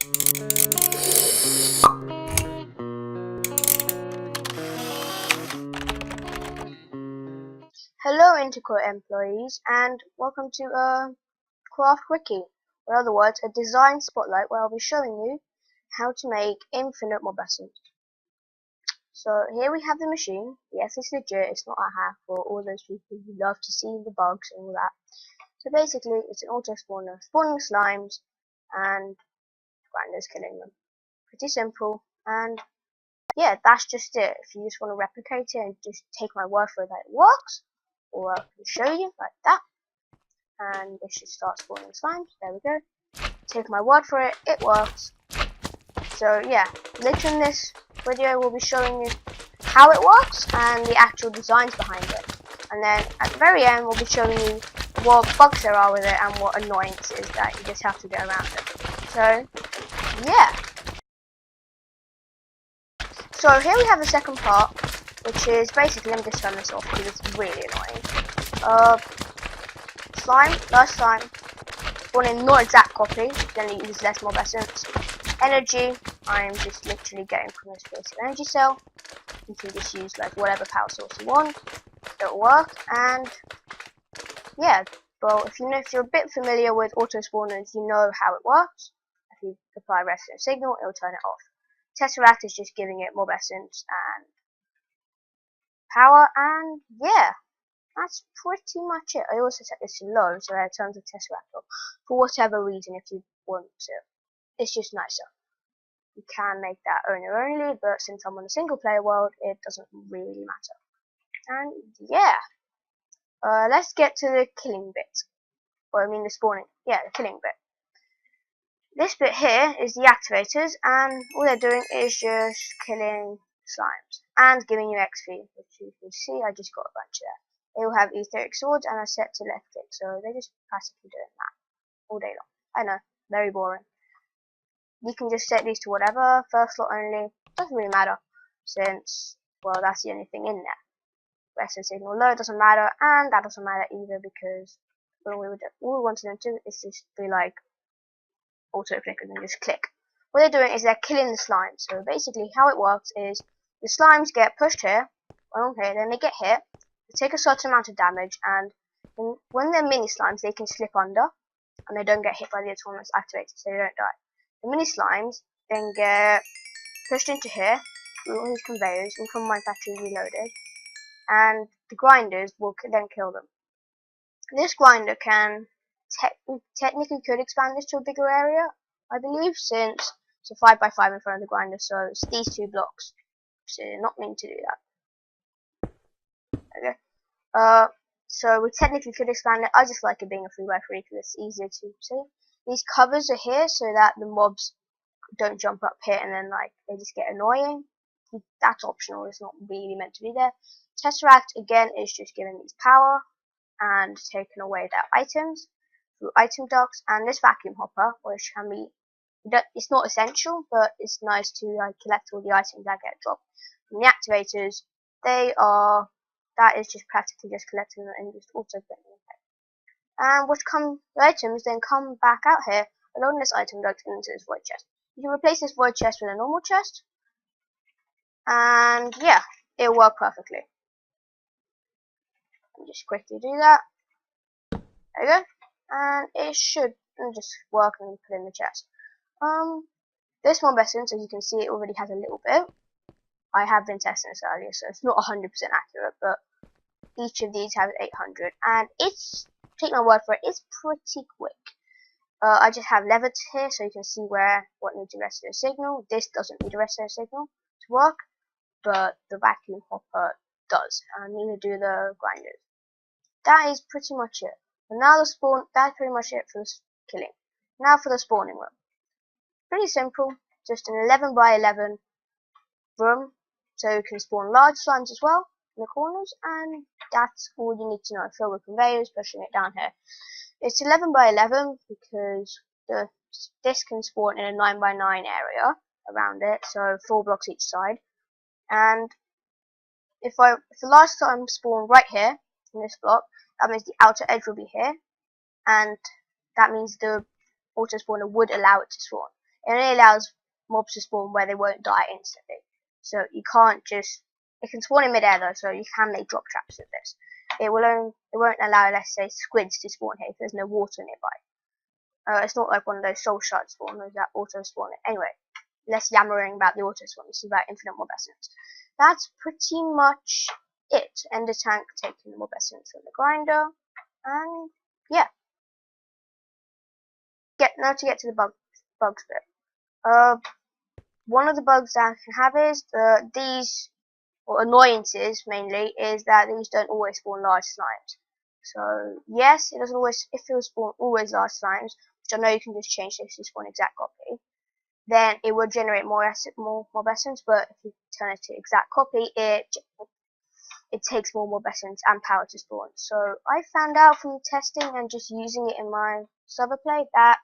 Hello Interco employees and welcome to Craft Quickie, or in other words a design spotlight where I'll be showing you how to make infinite mob essence. So here we have the machine. Yes, it's legit, it's not a hack for all those people who love to see the bugs and all that. So basically it's an auto spawner spawning slimes and grinders killing them. Pretty simple, and yeah, that's just it. If you just want to replicate it and just take my word for it that it works, or I can show you like that. And it should start spawning slimes. There we go. Take my word for it, it works. So yeah, later in this video we'll be showing you how it works and the actual designs behind it. And then at the very end we'll be showing you what bugs there are with it and what annoyances that you just have to get around it. So yeah. So here we have the second part, which is basically, let me just turn this off because it's really annoying. Slime, first slime, spawning not exact copy, then it uses less mob essence. Energy, I'm just literally getting from this basic energy cell. You can just use like whatever power source you want, it'll work. And yeah, well, if you're a bit familiar with auto spawners, you know how it works. If you apply resonant signal, it'll turn it off. Tesseract is just giving it mob essence and power, and yeah, that's pretty much it. I also set this to low so that it turns the Tesseract off for whatever reason if you want to. It's just nicer. You can make that owner only, but since I'm on a single player world, it doesn't really matter. And yeah, let's get to the killing bit. Or I mean the spawning. Yeah, the killing bit. This bit here is the activators, and all they're doing is just killing slimes and giving you XP, which you can see I just got a bunch there. They will have etheric swords and are set to left click, so they're just passively doing that all day long. I know, very boring. You can just set these to whatever, first slot only, doesn't really matter, since, well, that's the only thing in there. Resonant signal low doesn't matter, and that doesn't matter either because all we wanted them to is just be like auto click and then just click. What they're doing is they're killing the slimes. So basically how it works is the slimes get pushed here, along here, then they get hit, they take a certain amount of damage, and when they're mini slimes they can slip under and they don't get hit by the autonomous activators, so they don't die. The mini slimes then get pushed into here through all these conveyors and from my factory reloaded, and the grinders will then kill them. This grinder can technically could expand this to a bigger area, I believe, since it's a 5x5 in front of the grinder, so it's these two blocks. So you're not meant to do that. Okay. So we technically could expand it. I just like it being a 3x3 because it's easier to see. These covers are here so that the mobs don't jump up here and then like they just get annoying. That's optional. It's not really meant to be there. Tesseract again is just giving these power and taking away their items through item ducts, and this vacuum hopper, which can be, it's not essential, but it's nice to like collect all the items that get dropped from the activators. That is just practically just collecting them and just auto putting them in. And the items then come back out here along this item duct into this void chest. You can replace this void chest with a normal chest, and yeah, it'll work perfectly. Just quickly do that. There we go. And it should just work and put in the chest. This mob essence, as you can see, it already has a little bit. I have been testing this earlier, so it's not 100% accurate, but each of these has 800, and take my word for it, it's pretty quick. I just have levers here, so you can see what needs a resonant signal. This doesn't need a resonant signal to work, but the vacuum hopper does, and neither do the grinders. That is pretty much it. And now that's pretty much it for the killing. Now for the spawning room. Pretty simple, just an 11x11 room, so you can spawn large slimes as well in the corners, and that's all you need to know. Fill with conveyors, pushing it down here. It's 11x11 because this can spawn in a 9x9 area around it, so 4 blocks each side. And if the large slime spawn right here in this block, that means the outer edge will be here, and that means the auto spawner would allow it to spawn. It only allows mobs to spawn where they won't die instantly. So you can't just, it can spawn in midair though, so you can make drop traps with this. It won't allow, let's say, squids to spawn here if there's no water nearby. It's not like one of those soul shard spawners that auto spawn it. Anyway, less yammering about the auto spawn. This is about infinite mob essence. That's pretty much it. Ender tank taking the mob essence from the grinder, and yeah. Now to get to the bugs bit. One of the bugs that I can have is these, or annoyances mainly, is that these don't always spawn large slimes. So yes, it doesn't always, if it will spawn always large slimes, which I know you can just change this to spawn exact copy, then it will generate more mob essence, but if you turn it to exact copy, it takes more mob essence and power to spawn. So I found out from testing and just using it in my server play that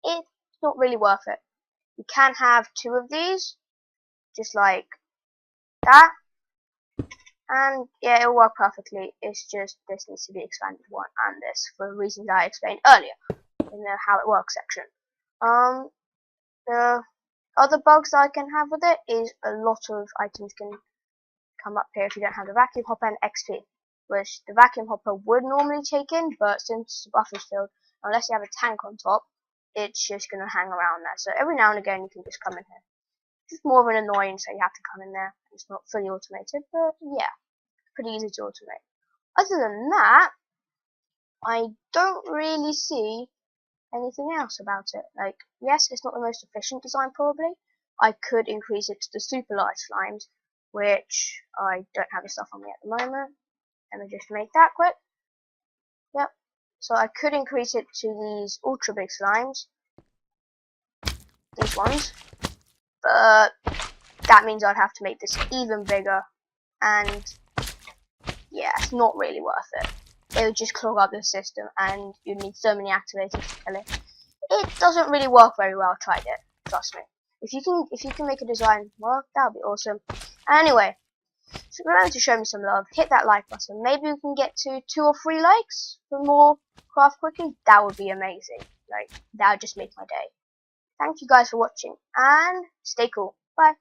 it's not really worth it. You can have 2 of these, just like that, and yeah, it'll work perfectly. It's just this needs to be expanded one, and this, for the reasons I explained earlier in the how it works section. The other bugs that I can have with it is a lot of items can come up here if you don't have the vacuum hopper and XP, which the vacuum hopper would normally take in, but since the buffer's filled, unless you have a tank on top, it's just going to hang around there. So every now and again you can just come in here. Just more of an annoyance that you have to come in there. It's not fully automated, but yeah, pretty easy to automate. Other than that, I don't really see anything else about it. Like, yes, it's not the most efficient design probably. I could increase it to the super large slimes, which I don't have the stuff on me at the moment. Let me just make that quick. Yep. So I could increase it to these ultra big slimes. These ones. But that means I'd have to make this even bigger, and yeah, it's not really worth it. It would just clog up the system, and you'd need so many activators to kill it. It doesn't really work very well. I tried it, trust me. If you can make a design work, that would be awesome. Anyway, so remember to show me some love. Hit that like button. Maybe we can get to 2 or 3 likes for more craft quickie. That would be amazing. Like, that would just make my day. Thank you guys for watching, and stay cool. Bye.